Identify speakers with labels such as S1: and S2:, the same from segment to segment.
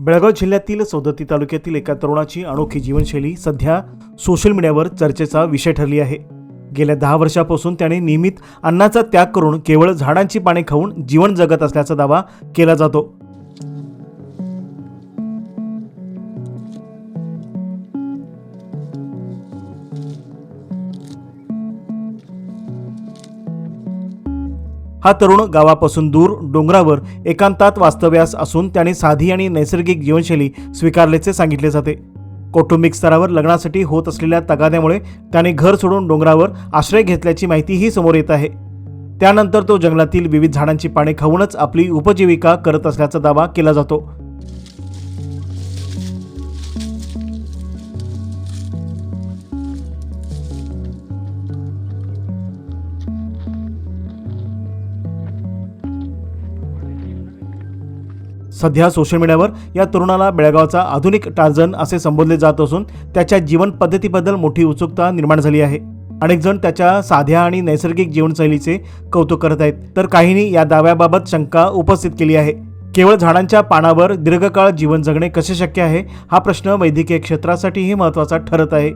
S1: बेळगाव जिल्ह्यातील सौदत्ती तालुक्यातील एका तरुणाची अनोखी जीवनशैली सध्या सोशल मीडियावर चर्चेचा विषय ठरली आहे। गेल्या 10 वर्षापासून त्याने नियमित अन्नाचा त्याग करून केवळ झाडांची पाने खाऊन जीवन जगत असल्याचा दावा केला जातो। हा तरुण गावापासून दूर डोंगरावर एकांतात वास्तव्यास असून त्याने साधी आणि नैसर्गिक जीवनशैली स्वीकारल्याचे सांगितले जाते। कौटुंबिक स्तरावर लग्नासाठी होत असलेल्या तगाद्यामुळे त्याने घर सोडून डोंगरावर आश्रय घेतल्याची माहितीही समोर येत आहे। त्यानंतर तो जंगलातील विविध झाडांची पाने खाऊनच आपली उपजीविका करत असल्याचा दावा केला जातो। सध्या सोशल मीडियावर या तरुणाला बेळगावचा आधुनिक टार्झन असे संबोधले जात असून त्याच्या जीवन पद्धतीबद्दल मोठी उत्सुकता निर्माण झाली आहे। अनेक जण त्याच्या साध्या आणि नैसर्गिक जीवनशैलीचे कौतुक करत आहेत, तर काहींनी या दाव्याबाबत शंका उपस्थित केली आहे। केवळ झाडांच्या पानावर दीर्घकाळ जीवन जगणे कसे शक्य आहे, हा प्रश्न वैद्यकीय क्षेत्रासाठीही महत्त्वाचा ठरत आहे।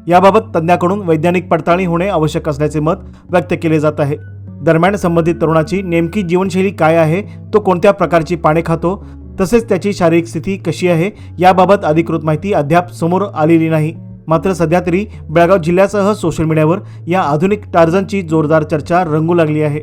S1: याबाबत तज्ञांकडून वैज्ञानिक पडताळणी होणे आवश्यक असल्याचे मत व्यक्त केले जात आहे। दरम्यान संबंधित तरुणाची नेमकी जीवनशैली काय आहे, तो कोणत्या प्रकारची पाने खातो, तसेच त्याची शारीरिक स्थिती कशी आहे याबाबत अधिकृत माहिती अद्याप समोर आलेली नाही। मात्र सध्या तरी बेळगाव जिल्ह्यासह सोशल मीडियावर या आधुनिक टार्झनची जोरदार चर्चा रंगू लागली आहे।